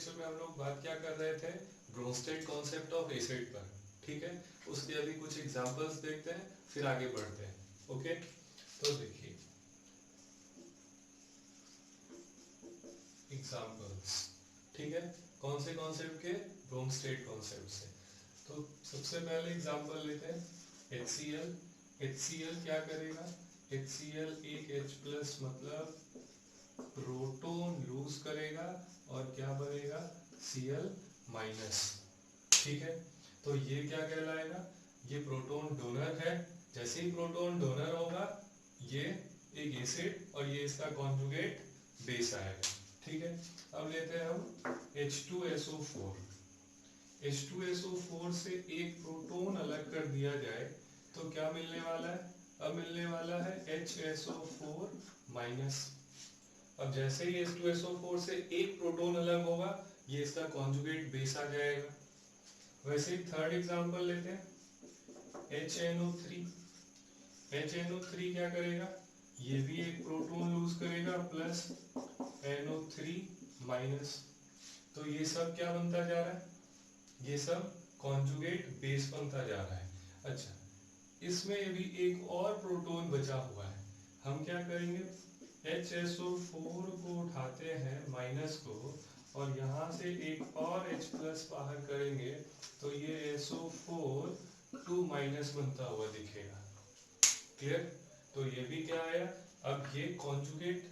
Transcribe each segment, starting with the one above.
Lecture में हम लोग बात क्या कर रहे थे, ब्रोंस्टेड कॉन्सेप्ट ऑफ एसिड पर। ठीक है, उसके अभी कुछ एग्जांपल्स देखते हैं, फिर आगे बढ़ते हैं। ओके, तो देखिए एग्जांपल्स। ठीक है, कौन से कॉन्सेप्ट के, ब्रोंस्टेड कॉन्सेप्ट से। तो सबसे पहले एग्जांपल लेते हैं HCl। HCl क्या करेगा, HCl एक H प्लस मतलब प्रोटॉन लूज करेगा और क्या बनेगा, Cl माइनस। ठीक है, तो ये क्या कहलाएगा, ये प्रोटॉन डोनर है। जैसे ही प्रोटॉन डोनर होगा ये एक एसिड और ये इसका कॉन्जुगेट बेस आएगा। ठीक है, अब लेते हैं हम H2SO4। H2SO4 से एक प्रोटॉन अलग कर दिया जाए तो क्या मिलने वाला है, अब मिलने वाला है HSO4 माइनस। अब जैसे ही H2SO4 से एक प्रोटॉन अलग होगा ये इसका कॉन्जुगेट बेस आ जाएगा। वैसे ही थर्ड एग्जांपल लेते हैं HNO3। HNO3 क्या करेगा, ये भी एक प्रोटॉन लूज करेगा प्लस NO3 माइनस। तो ये सब क्या बनता जा रहा है, ये सब कॉन्जुगेट बेस बनता जा रहा है। अच्छा, इसमें भी एक और प्रोटॉन बचा हुआ है, हम क्या करेंगे, HSO4 को उठाते हैं माइनस को और यहाँ से एक और H प्लस बाहर करेंगे तो ये SO4 2 माइनस बनता हुआ दिखेगा। क्लियर, तो ये भी क्या आया, अब ये कॉन्जुगेट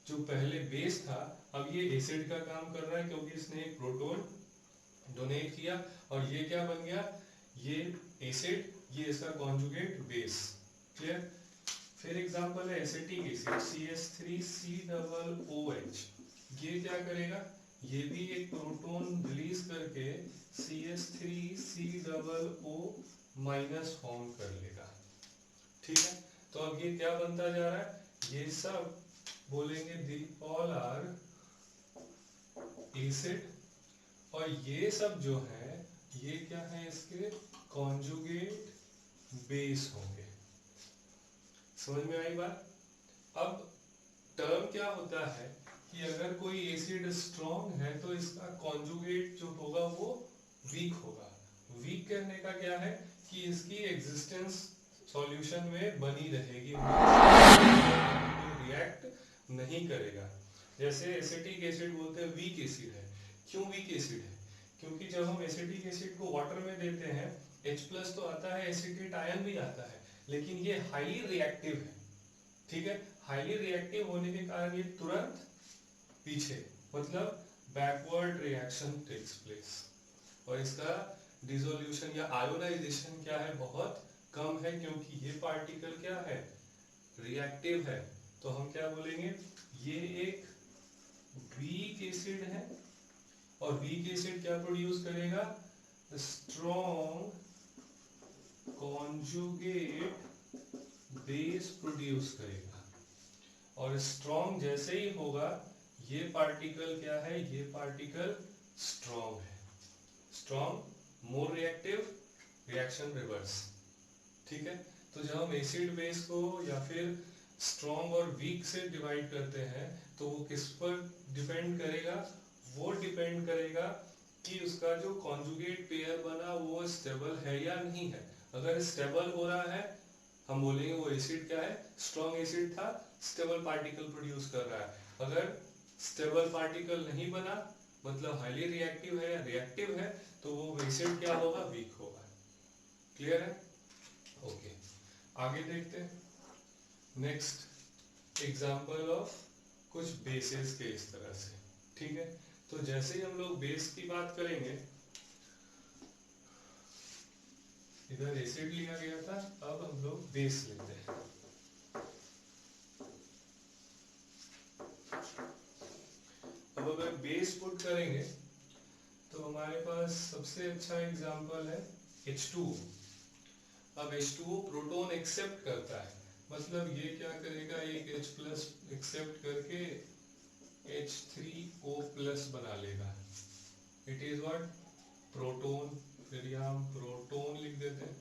जो पहले बेस था अब ये एसिड का काम कर रहा है क्योंकि इसने एक प्रोटॉन डोनेट किया और ये क्या बन गया, ये एसिड, ये इसका कॉन्जुगेट बेस। क्लियर, फिर एग्जांपल है एसिटिक एसिड CH3COOH। ये क्या करेगा, ये भी एक प्रोटॉन रिलीज करके CH3COO माइनस फॉर्म कर लेगा। ठीक है, तो अब ये क्या बनता जा रहा है, ये सब बोलेंगे दी ऑल आर एसिड और ये सब जो है ये क्या है, इसके कॉन्जुगेट बेस होंगे। समझ में आई बात। अब टर्म क्या होता है कि अगर कोई एसिड स्ट्रॉन्ग है तो इसका कॉन्जुगेट जो होगा वो वीक होगा। वीक कहने का क्या है कि इसकी एग्जिस्टेंस सॉल्यूशन में बनी रहेगी, रिएक्ट नहीं करेगा। जैसे एसिटिक एसिड बोलते हैं वीक एसिड है। क्यों वीक एसिड है, क्योंकि जब हम एसिटिक एसिड को वाटर में देते हैं H प्लस तो आता है, एसिटेट आयन भी आता है, लेकिन ये हाईली रिएक्टिव है। ठीक है, हाईली रिएक्टिव होने के कारण ये तुरंत पीछे मतलब बैकवर्ड रिएक्शन टेक्स प्लेस और इसका डिसोल्यूशन या आयोनाइजेशन क्या है, बहुत कम है क्योंकि ये पार्टिकल क्या है, रिएक्टिव है। तो हम क्या बोलेंगे, ये एक वीक एसिड है और वीक एसिड क्या प्रोड्यूस करेगा, स्ट्रॉन्ग कॉन्जुगेट बेस प्रोड्यूस करेगा। और स्ट्रॉन्ग जैसे ही होगा ये पार्टिकल क्या है, ये पार्टिकल स्ट्रॉन्ग है। Strong more reactive, reaction reverse. ठीक है, तो जब हम एसिड बेस को या फिर स्ट्रॉन्ग और वीक से डिवाइड करते हैं तो वो किस पर डिपेंड करेगा, वो डिपेंड करेगा कि उसका जो कॉन्जुगेट पेयर बना वो स्टेबल है या नहीं है। अगर स्टेबल हो रहा है हम बोलेंगे वो एसिड क्या है, स्ट्रॉन्ग एसिड था, स्टेबल पार्टिकल प्रोड्यूस कर रहा है। अगर स्टेबल पार्टिकल नहीं बना मतलब हाईली रिएक्टिव है या रिएक्टिव है तो वो एसिड क्या होगा, वीक होगा। क्लियर है, ओके। आगे देखते हैं नेक्स्ट एग्जांपल ऑफ कुछ बेसेस के इस तरह से। ठीक है, तो जैसे ही हम लोग बेस की बात करेंगे, इधर एसिड लिया गया था, अब हम लोग बेस लेते हैं। अब अगर बेस पुट करेंगे तो हमारे पास सबसे अच्छा एग्जांपल है H2O। अब H2O प्रोटॉन एक्सेप्ट करता है, मतलब ये क्या करेगा, एक H प्लस एक्सेप्ट करके H3O प्लस बना लेगा। It is what, proton. फिर यहाँ हम प्रोटॉन लिख देते हैं।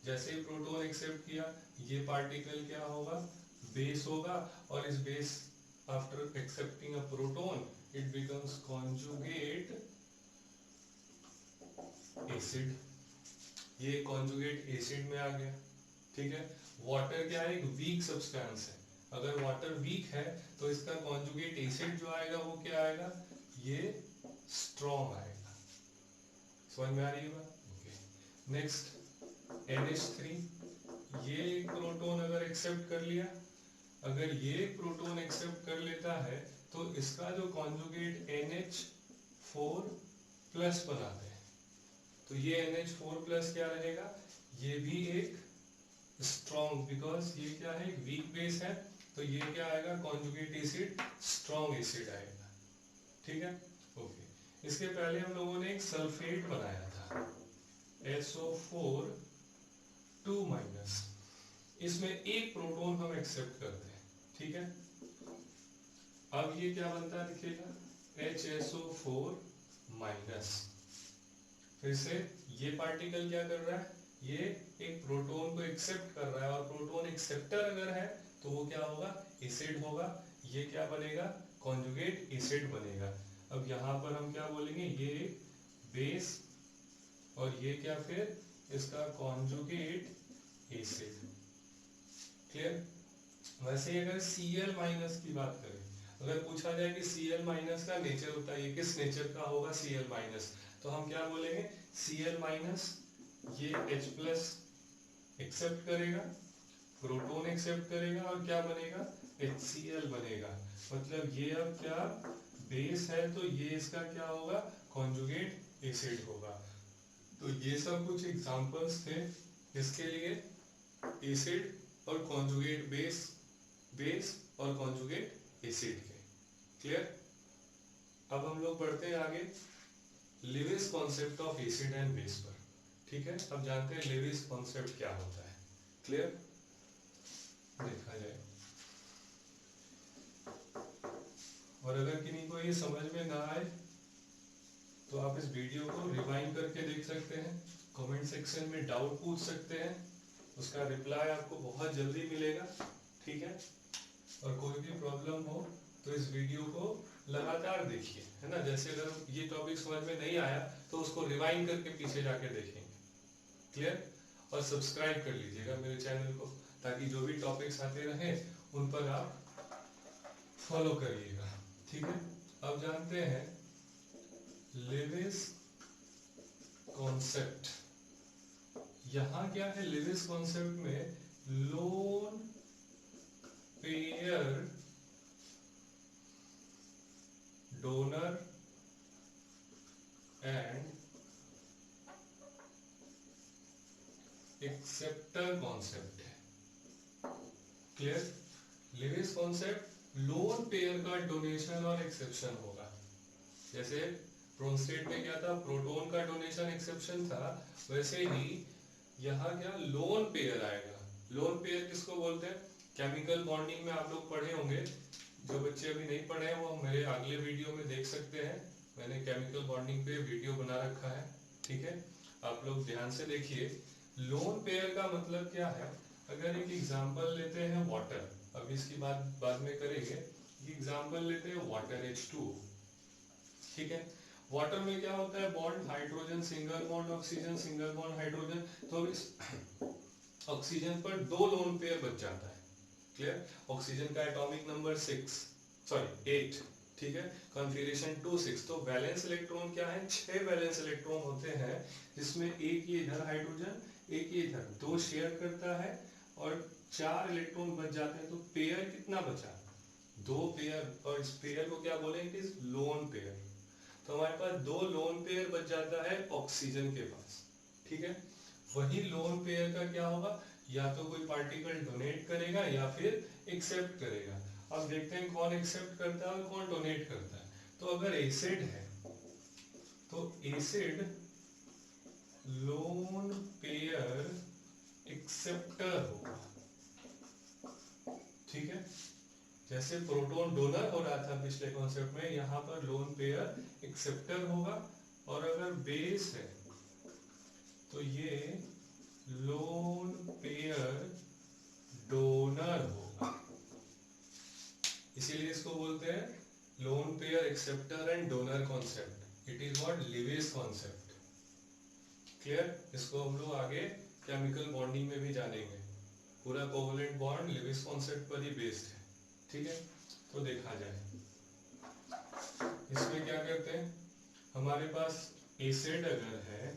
जैसे ही प्रोटॉन एक्सेप्ट किया ये पार्टिकल क्या होगा, बेस होगा और इस base after accepting a proton it becomes conjugate acid. ये conjugate acid में आ गया, ठीक है। वाटर क्या है, एक वीक सब्सटेंस है, अगर वाटर वीक है तो इसका conjugate acid जो आएगा वो क्या आएगा, ये strong आएगा। समझ में आ रही है बात? ओके। नेक्स्ट NH3, ये एक प्रोटोन अगर एक्सेप्ट कर लिया, अगर ये एक प्रोटोन एक्सेप्ट कर लेता है तो इसका जो कॉन्जुगेट NH4 प्लस बनाते हैं, तो ये NH4 प्लस क्या रहेगा, ये भी एक स्ट्रॉन्ग, बिकॉज ये क्या है, एक वीक बेस है, तो ये क्या आएगा, कॉन्जुगेट एसिड स्ट्रॉन्ग एसिड आएगा, ठीक है। ओके। इसके पहले हम लोगों ने एक सल्फेट बनाया था SO4 2-, इसमें एक प्रोटोन हम एक्सेप्ट करते हैं, ठीक है। अब ये क्या बनता है दिखेगा, HSO4-, फिर से ये पार्टिकल क्या कर रहा है, ये एक प्रोटोन को एक्सेप्ट कर रहा है, और प्रोटोन एक्सेप्टर अगर है तो वो क्या होगा, एसिड होगा, ये क्या बनेगा, कॉन्जुगेट एसिड बनेगा। अब यहाँ पर हम क्या बोलेंगे, ये बेस और ये क्या, फिर इसका कॉन्जुगेट एसिड, क्लियर। वैसे ही अगर Cl- की बात करें, अगर पूछा जाए कि Cl- का नेचर होता है, ये किस नेचर का होगा Cl-, तो हम क्या बोलेंगे, Cl- ये H+ एक्सेप्ट करेगा, प्रोटोन एक्सेप्ट करेगा, और क्या बनेगा, HCl बनेगा। मतलब ये अब क्या बेस है, तो ये इसका क्या होगा, कॉन्जुगेट एसिड होगा। तो ये सब कुछ एग्जांपल्स थे इसके लिए, एसिड और कॉन्जुगेट बेस, बेस और कॉन्जुगेट एसिड के, क्लियर। अब हम लोग बढ़ते हैं आगे Lewis concept of acid and base पर, ठीक है। अब जानते हैं लेविस कॉन्सेप्ट क्या होता है, क्लियर। देखा जाए, और अगर किन्हीं को ये समझ में ना आए तो आप इस वीडियो को रिवाइंड करके देख सकते हैं, कमेंट सेक्शन में डाउट पूछ सकते हैं, उसका रिप्लाई आपको बहुत जल्दी मिलेगा, ठीक है। और कोई भी प्रॉब्लम हो तो इस वीडियो को लगातार देखिए, है ना। जैसे अगर ये टॉपिक समझ में नहीं आया तो उसको रिवाइंड करके पीछे जाके देखेंगे, क्लियर। और सब्सक्राइब कर लीजिएगा मेरे चैनल को, ताकि जो भी टॉपिक्स आते रहें उन पर आप फॉलो करिएगा, ठीक है। अब जानते हैं लेविस कॉन्सेप्ट। यहाँ क्या है लेविस कॉन्सेप्ट में, lone pair donor and acceptor concept है, clear. Lewis concept lone pair का डोनेशन और एक्सेप्शन होगा। जैसे ब्रोंस्टेड में क्या था, प्रोटोन का डोनेशन एक्सेप्शन था, वैसे ही यहाँ क्या लोन पेयर आएगा। लोन पेयर किसको बोलते हैं, केमिकल बॉन्डिंग में आप लोग पढ़े होंगे, जो बच्चे अभी नहीं पढ़े हैं वो मेरे अगले वीडियो में देख सकते हैं, मैंने केमिकल बॉन्डिंग पे वीडियो बना रखा है, ठीक है। आप लोग ध्यान से देखिए, लोन पेयर का मतलब क्या है। अगर एक एग्जांपल लेते हैं वाटर, अब इसकी बात बाद में करेंगे, एग्जांपल लेते हैं वाटर H2O, ठीक है। वाटर में क्या होता है, bond hydrogen single bond oxygen single bond hydrogen, तो इस ऑक्सीजन पर 2 लोन पेयर बच जाता है, क्लियर। ऑक्सीजन का एटॉमिक नंबर 8, ठीक है, कॉन्फिगरेशन 2 6, तो वैलेंस इलेक्ट्रॉन क्या है, 6 वैलेंस इलेक्ट्रॉन होते हैं, जिसमें एक ये इधर हाइड्रोजन, एक ये इधर, 2 शेयर करता है, और 4 इलेक्ट्रॉन बच जाते हैं, तो पेयर कितना बचा, 2 पेयर, और इस पेयर को क्या बोलेंगे, इस लोन पेयर। तो हमारे पास 2 लोन पेयर बच जाता है ऑक्सीजन के पास, ठीक है। वही लोन पेयर का क्या होगा, या तो कोई पार्टिकल डोनेट करेगा या फिर एक्सेप्ट करेगा। अब देखते हैं कौन एक्सेप्ट करता है और कौन डोनेट करता है। तो अगर एसिड है तो एसिड लोन पेयर एक्सेप्टर होगा, ठीक है। जैसे प्रोटॉन डोनर हो रहा था पिछले कॉन्सेप्ट में, यहाँ पर लोन पेयर एक्सेप्टर होगा, और अगर बेस है तो ये लोन पेयर डोनर होगा, इसीलिए इसको बोलते हैं lone pair acceptor and donor concept, it is what Lewis concept. Clear? इसको हम लोग आगे केमिकल बॉन्डिंग में भी जानेंगे। पूरा कोवलेंट बॉन्ड लिविस कॉन्सेप्ट पर ही बेस्ड है। ठीक है, तो देखा जाए इसमें क्या करते हैं, हमारे पास एसिड अगर है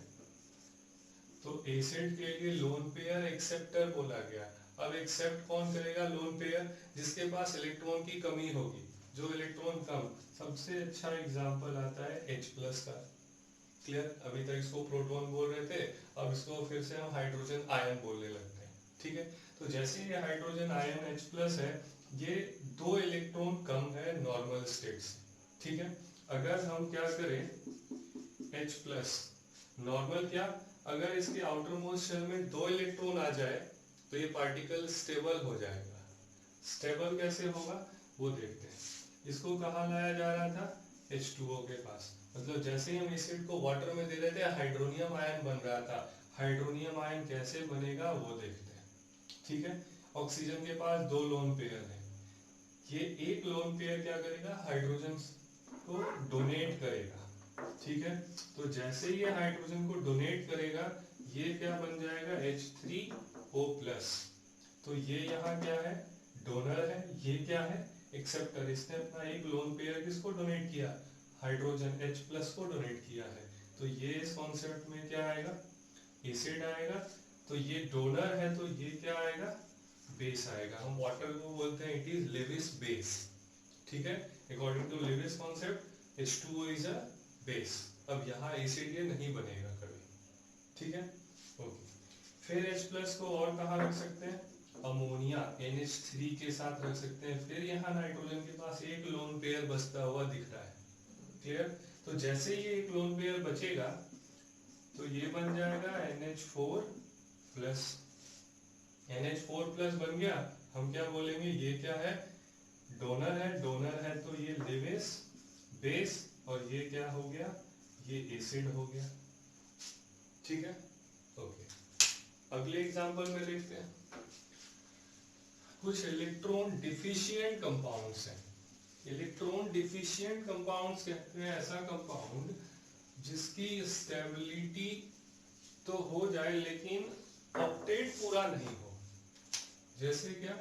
तो एसिड के लिए लोन पेयर एक्सेप्टर बोला गया। अब एक्सेप्ट कौन करेगा? लोन पेयर जिसके पास इलेक्ट्रॉन की कमी होगी, जो इलेक्ट्रॉन कम। सबसे अच्छा एग्जांपल आता है H+ का। क्लियर? अभी तक इसको प्रोटॉन बोल रहे थे, अब इसको फिर से हम हाइड्रोजन आयन बोलने लगते हैं। ठीक है, तो जैसे ये हाइड्रोजन आयन H+ है, ये 2 इलेक्ट्रॉन कम है नॉर्मल स्टेट से। ठीक है, अगर हम क्या करें H+ नॉर्मल, क्या अगर इसके आउटर मोस्ट शेल में 2 इलेक्ट्रॉन आ जाए तो ये पार्टिकल स्टेबल हो जाएगा। स्टेबल कैसे होगा वो देखते हैं। इसको कहाँ लाया जा रहा था? H2O के पास। मतलब जैसे ही हम एसिड को वाटर में दे रहे थे हाइड्रोनियम आयन बन रहा था। हाइड्रोनियम आयन कैसे बनेगा वो देखते हैं। ठीक है, ऑक्सीजन के पास 2 लोन पेयर है। ये एक लोन पेयर क्या करेगा? हाइड्रोजन को डोनेट करेगा। ठीक है, तो जैसे ही ये हाइड्रोजन को डोनेट करेगा ये क्या बन जाएगा? H3O+। तो ये यहाँ क्या है? डोनर है। ये क्या है? एक्सेप्टर। इसने अपना एक लोन पेयर किसको डोनेट किया? हाइड्रोजन H+ को डोनेट किया है। तो ये इस कॉन्सेप्ट में क्या आएगा? एसिड आएगा। तो ये डोनर है तो ये क्या आएगा? बेस आएगा। हम वाटर को बोलते हैं इट इज लिविस बेस। ठीक है, according to Lewis concept H2O is a base. अब यहाँ एसिड ये नहीं बनेगा कभी। ठीक है, ओके। फिर H+ को और कहाँ रख सकते हैं? अमोनिया NH3 के साथ रख सकते हैं। फिर यहाँ नाइट्रोजन के पास एक लोन पेयर बचता हुआ दिख रहा है। क्लियर? तो जैसे ये एक लोन पेयर बचेगा तो ये बन जाएगा NH4+। NH4+ बन गया। हम क्या बोलेंगे? ये क्या है? डोनर है। डोनर है तो ये लिविस बेस, और ये क्या हो गया? ये एसिड हो गया। ठीक है, ओके। अगले एग्जांपल में देखते हैं। कुछ इलेक्ट्रॉन डिफिशिएंट कंपाउंड्स हैं। इलेक्ट्रॉन डिफिशिएंट कंपाउंड्स कहते हैं ऐसा कंपाउंड जिसकी स्टेबिलिटी तो हो जाए लेकिन ऑक्टेट पूरा नहीं हो। जैसे क्या?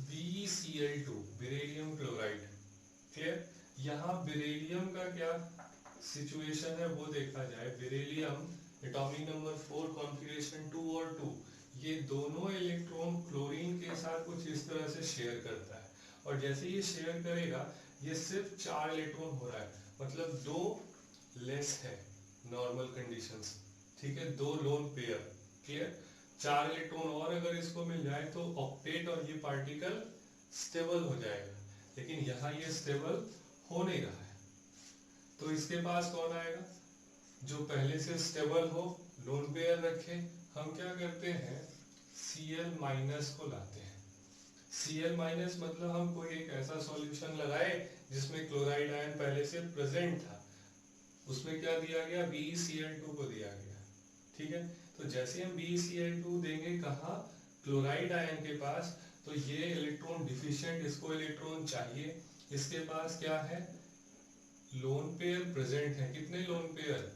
BeCl2 beryllium chloride. क्लियर? यहाँ बेरिलियम का क्या सिचुएशन है वो देखा जाए। बेरिलियम एटॉमिक नंबर 4 कॉन्फ़िगरेशन 2 और 2, ये दोनों इलेक्ट्रॉन क्लोरीन के साथ कुछ इस तरह से शेयर करता है। और जैसे ये शेयर करेगा ये सिर्फ 4 इलेक्ट्रॉन हो रहा है, मतलब 2 लेस है नॉर्मल कंडीशंस। ठीक है, 2 लोन पेयर। क्लियर? 4 इलेक्ट्रॉन और अगर इसको मिल जाए तो ऑक्टेट और ये पार्टिकल स्टेबल हो जाएगा। लेकिन यहाँ ये स्टेबल हो नहीं रहा है, तो इसके पास कौन आएगा? जो पहले से स्टेबल हो, लोन पेयर रखे। हम क्या करते हैं? Cl- को लाते हैं। Cl- मतलब हम कोई एक ऐसा सॉल्यूशन लगाए जिसमें क्लोराइड आयन पहले से प्रेजेंट था। उसमें क्या दिया गया? BeCl2 को दिया गया। ठीक है, तो जैसे हम BeCl2 देंगे कहाँ? क्लोराइड आयन के पास, तो ये इलेक्ट्रॉन डिफिशिएंट, इसको इलेक्ट्रॉन चाहिए। इसके पास क्या है? लोन पेयर प्रेजेंट है। कितने lone pair?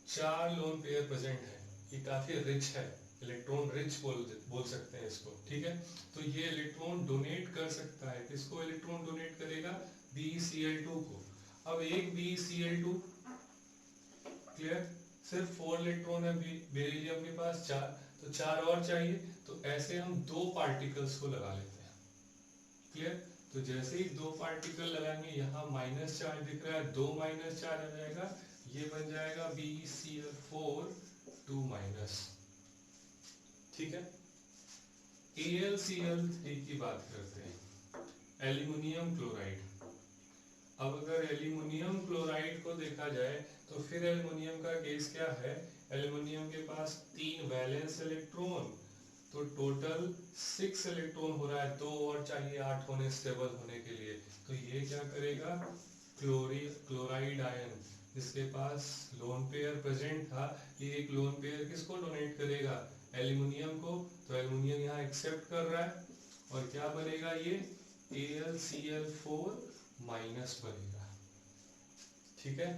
4 lone pair present है। ये काफी रिच है, इलेक्ट्रॉन रिच बोल सकते हैं इसको। ठीक है, तो ये इलेक्ट्रॉन डोनेट कर सकता है। किसको इलेक्ट्रॉन डोनेट करेगा? BeCl2 को। अब एक BeCl2, क्लियर? सिर्फ 4 इलेक्ट्रॉन है बेरिलियम के पास, 4, तो 4 और चाहिए। तो ऐसे हम 2 पार्टिकल्स को लगा लेते हैं। क्लियर? तो जैसे ही 2 पार्टिकल लगाएंगे यहाँ माइनस चार्ज दिख रहा है, 2 माइनस चार्ज आ जाएगा, ये बन जाएगा BeCl4 2-। ठीक है, AlCl3 की बात करते हैं, एल्यूमिनियम क्लोराइड। अब अगर एल्यूमिनियम क्लोराइड को देखा जाए तो फिर एल्यूमिनियम का केस क्या है? एल्यूमिनियम के पास 3 वैलेंस इलेक्ट्रॉन, तो टोटल 6 इलेक्ट्रॉन हो रहा है। 2 और चाहिए 8 होने स्टेबल होने के लिए। तो ये क्या करेगा? क्लोराइड आयन जिसके पास लोन पेयर प्रेजेंट था, ये एक लोन पेयर किसको डोनेट करेगा? एल्यूमिनियम को। तो एल्यूमिनियम यहाँ एक्सेप्ट कर रहा है और क्या बनेगा? ये AlCl4 माइनस बनेगा। ठीक है,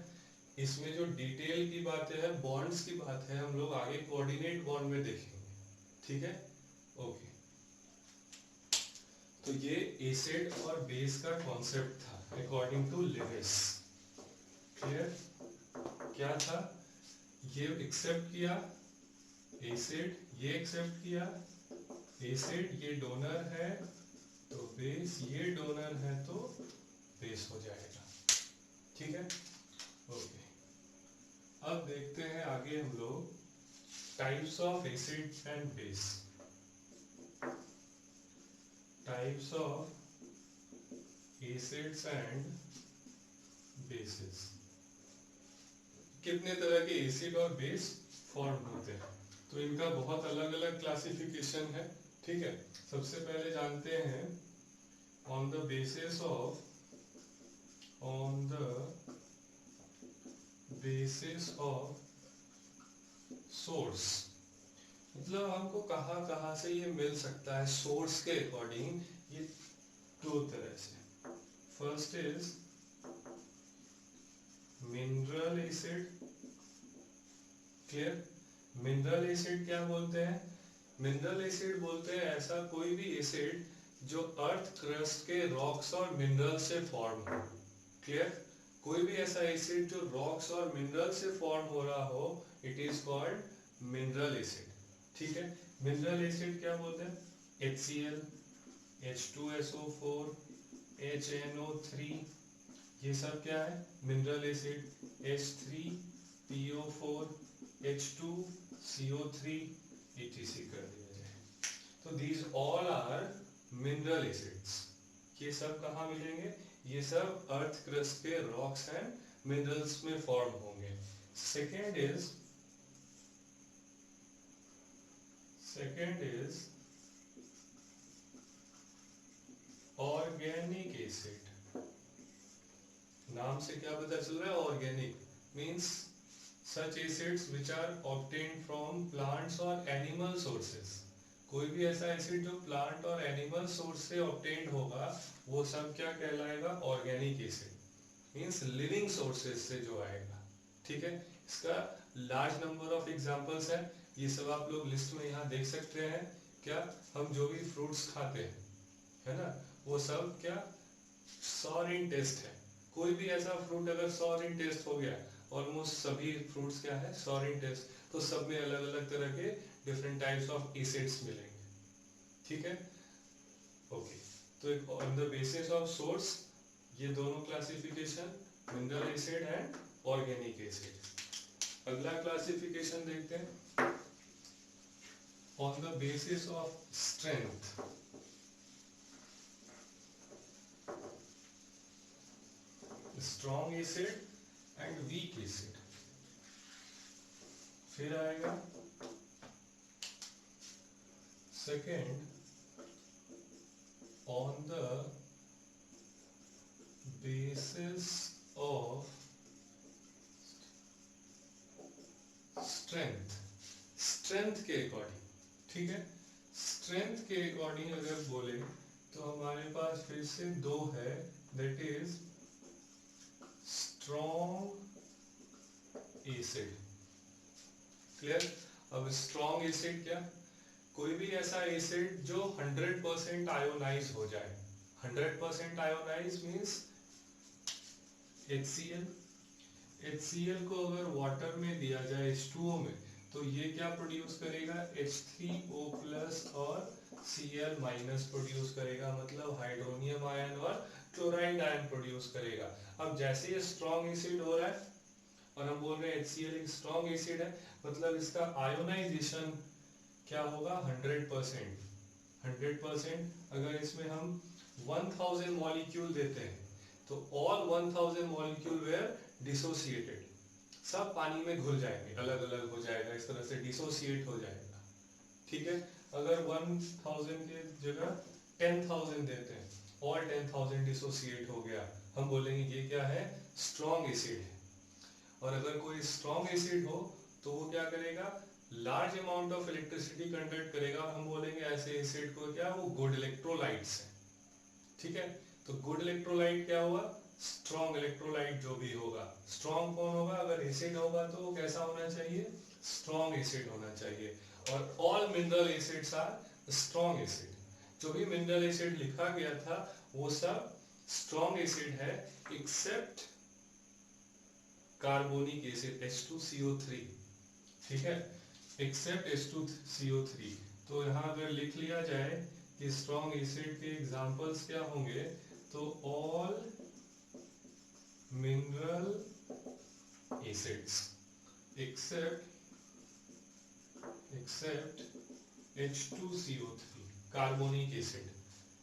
इसमें जो डिटेल की बातें है, बॉन्ड्स की बात है, हम लोग आगे कोऑर्डिनेट बॉन्ड में देखेंगे। ठीक है, ओके। तो ये एसिड और बेस का कॉन्सेप्ट था अकॉर्डिंग टू लिविस। क्लियर? क्या था? ये एक्सेप्ट किया एसिड, ये एक्सेप्ट किया एसिड, ये डोनर है तो बेस, ये डोनर है तो बेस हो जाएगा। ठीक है, ओके। अब देखते हैं आगे हम लोग types of acid and base. Types of acids and bases. कितने तरह के एसिड और बेस फॉर्म होते हैं, तो इनका बहुत अलग अलग क्लासिफिकेशन है। ठीक है, सबसे पहले जानते हैं on the basis of source. मतलब हमको कहाँ कहाँ से ये मिल सकता है सोर्स के अकॉर्डिंग, ये दो तरह से। First is mineral acid. Clear? Mineral acid क्या बोलते हैं? मिनरल एसिड बोलते हैं ऐसा कोई भी एसिड जो अर्थ क्रस्ट के रॉक्स और मिनरल से फॉर्म हो। क्लियर? कोई भी ऐसा एसिड जो रॉक्स और मिनरल से फॉर्म हो रहा हो, it is called mineral acid. ठीक है, मिनरल एसिड क्या बोलते हैं? HCl, H2SO4, HNO3, ये सब क्या है? Mineral acid. H3PO4, H2CO3 etc कर दिया जाए। तो these all are mineral acids। ये सब कहाँ मिलेंगे? ये सब अर्थ क्रस्ट के रॉक्स एंड मिनरल्स में फॉर्म होंगे। Second is organic acid. नाम से क्या पता चल रहा है? Organic means such acids which are obtained from plants or animal sources। कोई भी ऐसा एसिड जो प्लांट और एनिमल सोर्स से ऑब्टेन्ड होगा, वो सब क्या कहलाएगा? Organic acid. Means living sources से जो आएगा। ठीक है, इसका लार्ज नंबर ऑफ एग्जांपल्स है, ये सब आप लोग लिस्ट में यहाँ देख सकते हैं। क्या? हम जो भी फ्रूट्स खाते हैं, है ना, वो सब क्या सॉर इन टेस्ट है। कोई भी ऐसा फ्रूट अगर सॉर इन टेस्ट हो गया, ऑलमोस्ट सभी फ्रूट्स क्या है? सॉर इन टेस्ट। तो सब में अलग अलग तरह के डिफरेंट टाइप्स ऑफ एसिड्स मिलेंगे। ठीक है, ओके। तो on the basis of source ये दोनों classification, mineral acid and organic acid. अगला क्लासिफिकेशन देखते हैं on the basis of strength. Strong acid and weak acid. फिर आएगा second on the basis of strength. Strength के अकॉर्डिंग। ठीक है, स्ट्रेंथ के अकॉर्डिंग अगर बोले तो हमारे पास फिर से दो है, that is strong acid. Clear? अब स्ट्रॉन्ग एसिड क्या? कोई भी ऐसा एसिड जो 100% आयोनाइज हो जाए। 100% आयोनाइज मींस HCl। HCl को अगर वाटर में दिया जाए, H2O में, तो ये क्या प्रोड्यूस करेगा? H3O प्लस और Cl माइनस प्रोड्यूस करेगा, मतलब हाइड्रोनियम आयन और क्लोराइड आयन प्रोड्यूस करेगा। अब जैसे ये स्ट्रॉन्ग एसिड हो रहा है और हम बोल रहे हैं HCl एक स्ट्रॉन्ग एसिड है, मतलब इसका आयोनाइजेशन क्या होगा? 100%। 100%। अगर इसमें हम 1000 मॉलिक्यूल देते हैं तो ऑल 1000 मॉलिक्यूल वेयर डिसोसिएटेड, सब पानी में घुल जाएंगे, अलग अलग हो जाएगा, इस तरह से डिसोसिएट हो जाएगा। ठीक है, अगर 1000 के जगह 10,000 देते हैं, ऑल 10,000 डिसोसिएट हो गया, हम बोलेंगे ये क्या है? स्ट्रॉन्ग एसिड है। और अगर कोई स्ट्रॉन्ग एसिड हो तो वो क्या करेगा? Large amount of electricity conduct करेगा, हम बोलेंगे ऐसे एसिड को क्या? वो गुड इलेक्ट्रोलाइट्स है। ठीक है, तो गुड इलेक्ट्रोलाइट क्या हुआ, स्ट्रॉन्ग इलेक्ट्रोलाइट जो भी होगा। स्ट्रॉन्ग कौन होगा, अगर एसिड होगा तो वो कैसा होना चाहिए, स्ट्रॉन्ग एसिड होना चाहिए। और all mineral acids are strong acid. जो भी मिनरल एसिड लिखा गया था वो सब स्ट्रॉन्ग एसिड है, एक्सेप्ट कार्बोनिक एसिड H2CO3, ठीक है, एक्सेप्ट H2CO3। तो यहाँ अगर लिख लिया जाए कि स्ट्रॉन्ग एसिड के एग्जांपल्स क्या होंगे, तो all mineral acids except H2CO3, carbonic acid.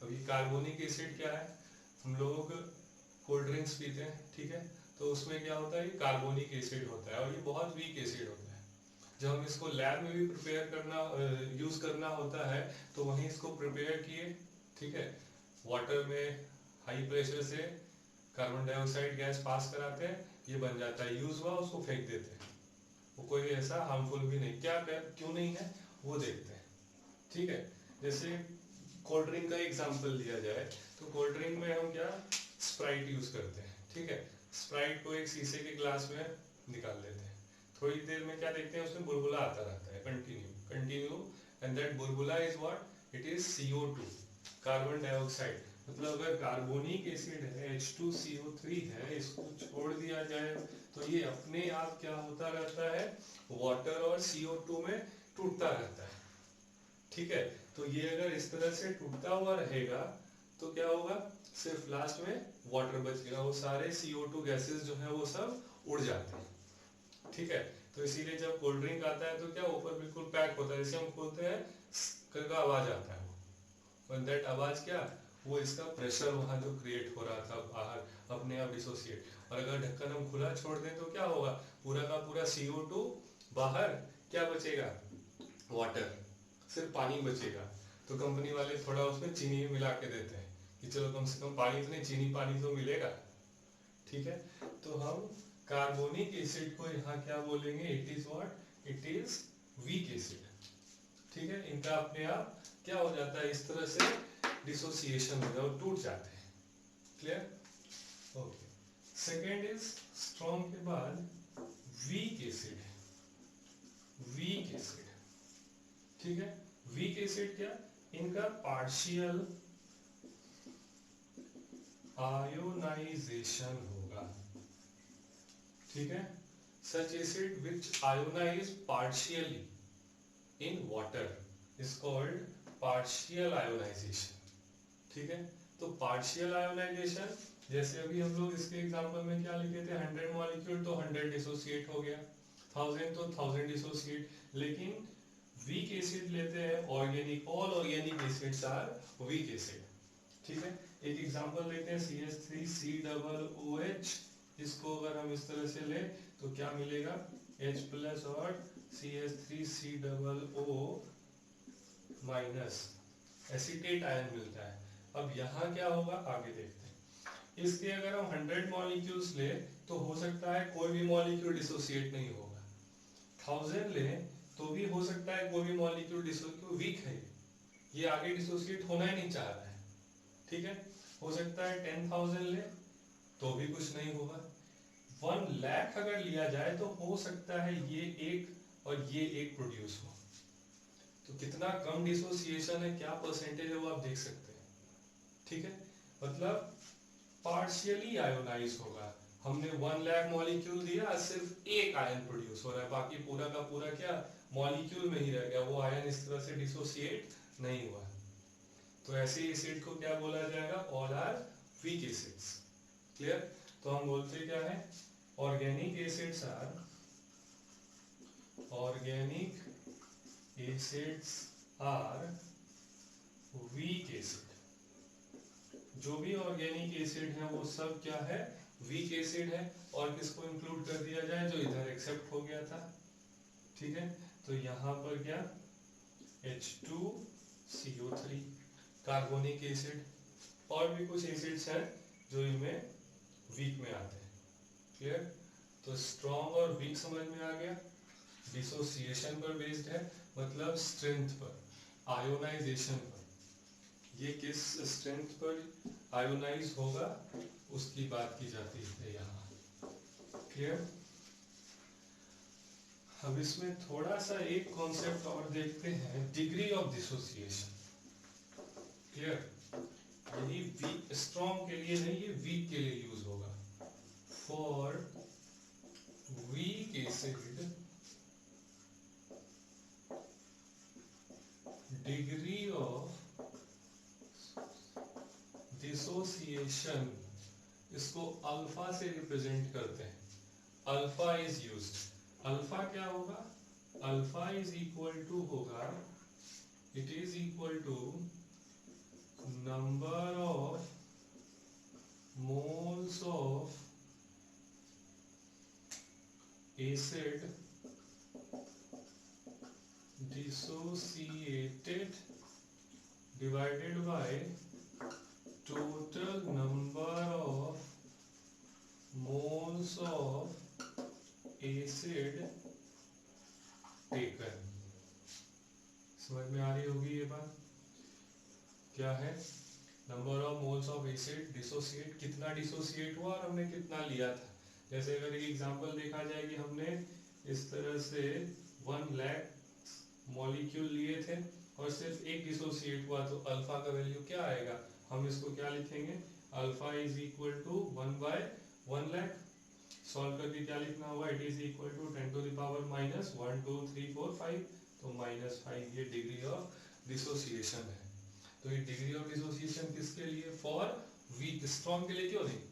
अब ये कार्बोनिक एसिड क्या है, हम लोग कोल्ड ड्रिंक्स पीते हैं, ठीक है, तो उसमें क्या होता है, कार्बोनिक एसिड होता है और ये बहुत वीक एसिड होता है। जब हम इसको लैब में भी प्रिपेयर करना यूज करना होता है तो वहीं इसको प्रिपेयर किए, ठीक है, वाटर में हाई प्रेशर से कार्बन डाइऑक्साइड गैस पास कराते हैं, ये बन जाता है, यूज हुआ उसको फेंक देते हैं, वो कोई ऐसा हार्मफुल भी नहीं, क्या क्यों नहीं है वो देखते हैं, ठीक है। जैसे कोल्ड ड्रिंक का एग्जांपल लिया जाए तो कोल्ड ड्रिंक में हम क्या स्प्राइट यूज करते हैं, ठीक है, स्प्राइट को एक शीशे के ग्लास में निकाल लेते हैं, थोड़ी देर में क्या देखते हैं उसमें बुलबुला आता रहता है, कंटिन्यू एंड दैट बुलबुला is what, it is CO2, carbon dioxide. मतलब अगर कार्बोनिक एसिड है H2CO3 है, इसको छोड़ दिया जाए तो ये अपने आप क्या होता रहता है, वाटर और CO2 में टूटता रहता है, ठीक है। तो ये अगर इस तरह से टूटता हुआ रहेगा तो क्या होगा, सिर्फ लास्ट में वाटर बचेगा, वो सारे CO2 गैसेस जो है वो सब उड़ जाते हैं, ठीक है। तो इसीलिए जब कोल्ड ड्रिंक आता है तो क्या ऊपर बिल्कुल पैक होता है, जैसे हम खोलते हैं करके आवाज आता है, वो दैट आवाज क्या, वो इसका प्रेशर वहां जो क्रिएट हो रहा था बाहर अपने आप डिसोसिएट। और अगर ढक्कन हम खुला छोड़ दें तो क्या होगा, पूरा का पूरा CO2 बाहर, क्या बचेगा, वाटर, सिर्फ पानी बचेगा। तो कंपनी वाले थोड़ा उसमें चीनी मिला के देते हैं कि चलो कम से कम पानी तो नहीं, चीनी पानी तो मिलेगा, ठीक है। तो हम कार्बोनिक एसिड को यहाँ क्या बोलेंगे, it is what, it is weak acid, ठीक है। इनका अपने आप क्या हो जाता है, इस तरह से डिसोसिएशन हो जाए, टूट जाते हैं, clear, okay. Second is strong के बाद वीक एसिड, वीक एसिड, ठीक है। वीक एसिड क्या, इनका पार्शियल आयोनाइजेशन होगा, ठीक है। Such acid which ionize partially in water is called partial ionization, ठीक है। तो पार्शियल आयोनाइजेशन, जैसे अभी हम लोग इसके एग्जांपल में क्या लिखे थे, 100 मॉलिक्यूल तो 100 डिसोसिएट हो गया, 1000 तो 1000 डिसोसिएट। लेकिन वीक एसिड लेते हैं organic, all organic acids are weak acid, ठीक है। एक एग्जांपल लेते हैं CH3COOH, इसको अगर हम इस तरह से ले तो क्या मिलेगा, H प्लस और CH3COO माइनस, एसीटेट आयन मिलता है। अब यहाँ क्या होगा आगे देखते हैं। इसके अगर हम 100 मॉलिक्यूल्स ले तो हो सकता है कोई भी मॉलिक्यूल डिसोसिएट नहीं होगा, 1000 ले तो भी हो सकता है कोई भी मॉलिक्यूल डिसोसिएट, वीक है ये आगे डिसोसिएट होना ही नहीं चाह रहा है, ठीक है। हो सकता है 10,000 ले तो भी कुछ नहीं होगा, 1 लाख अगर लिया जाए तो हो सकता है ये एक और ये एक प्रोड्यूस हो, तो कितना कम डिसोसिएशन है, क्या परसेंटेज है वो आप देख सकते हैं, ठीक है। मतलब पार्शियली आयोनाइज होगा, हमने 1 लाख मॉलिक्यूल दिया, सिर्फ एक आयन प्रोड्यूस हो रहा है, बाकी पूरा का पूरा क्या मॉलिक्यूल में ही रह गया, वो आयन इस तरह से डिसोसिएट नहीं हुआ। तो ऐसे एसिड को क्या बोला जाएगा, all are weak acids, clear. तो हम बोलते क्या है, organic acids are, organic acids are weak acid. जो भी ऑर्गेनिक एसिड है वो सब क्या है, वीक एसिड है। और किसको इंक्लूड कर दिया जाए, जो इधर एक्सेप्ट हो गया था, ठीक है। तो यहाँ पर क्या H2CO3 कार्बोनिक एसिड, और भी कुछ एसिड्स हैं जो इनमें वीक में आते हैं, क्लियर। तो स्ट्रॉन्ग और वीक समझ में आ गया, डिसोसिएशन पर बेस्ड है, मतलब स्ट्रेंथ पर, आयोनाइजेशन पर, ये किस स्ट्रेंथ पर आयोनाइज होगा उसकी बात की जाती है यहाँ। क्लियर? अब इसमें थोड़ा सा एक कॉन्सेप्ट और देखते हैं, डिग्री ऑफ डिसोसिएशन। क्लियर? यही वीक, स्ट्रॉन्ग के लिए नहीं, ये वीक के लिए यूज होगा। For weak acid degree of dissociation, इसको अल्फा से रिप्रेजेंट करते हैं। Alpha is used. अल्फा क्या होगा? अल्फा इज इक्वल टू होगा, it is equal to number of moles of acid dissociated divided by total number of moles of acid taken। समझ में आ रही होगी ये बात? क्या है? Number of moles of acid dissociate, कितना डिसोसिएट हुआ और हमने कितना लिया था। जैसे अगर एक एग्जांपल देखा जाए कि हमने इस तरह से 1 लाख मॉलिक्यूल लिए थे और सिर्फ एक डिसोसिएट हुआ, तो अल्फा का वैल्यू क्या आएगा? हम इसको क्या लिखेंगे? Alpha is equal to 1/1 lakh. Solve करके क्या लिखना होगा? It is equal to 10 to the power minus 1 2 3 4 5, तो -5 ये डिग्री ऑफ डिसोसिएशन है। तो ये डिग्री ऑफ डिसोसिएशन किसके लिए? For week. स्ट्रॉन्ग के लिए क्यों नहीं?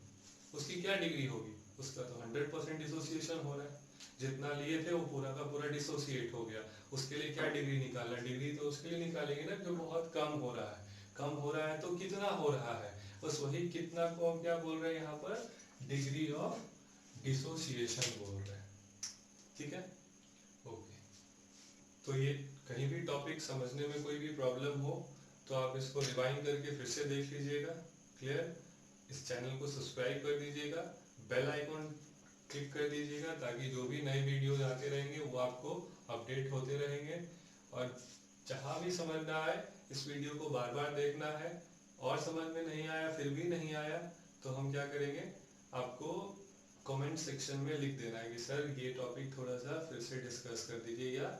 उसकी क्या डिग्री होगी? उसका तो 100% डिसोसिएशन हो रहा है, जितना लिए थे वो पूरा का पूरा डिसोसिएट हो गया। उसके लिए क्या डिग्री निकालना? डिग्री तो उसके लिए निकालेंगे ना जो बहुत कम हो रहा है। कम हो रहा है तो कितना हो रहा है, बस वही कितना को हम क्या बोल रहे हैं यहाँ पर? डिग्री ऑफ डिसोसिएशन बोल रहे हैं। ठीक है, ओके। तो ये कहीं भी टॉपिक समझने में कोई भी प्रॉब्लम हो तो आप इसको रिवाइंड करके फिर से देख लीजिएगा। क्लियर? इस चैनल को सब्सक्राइब कर दीजिएगा, बेल आइकॉन क्लिक कर दीजिएगा, ताकि जो भी नए वीडियोज आते रहेंगे वो आपको अपडेट होते रहेंगे। और जहाँ भी समझ ना आए इस वीडियो को बार बार देखना है, और समझ में नहीं आया फिर भी नहीं आया तो हम क्या करेंगे, आपको कमेंट सेक्शन में लिख देना है कि सर ये टॉपिक थोड़ा सा फिर से डिस्कस कर दीजिए या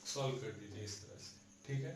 सॉल्व कर दीजिए, इस तरह से। ठीक है?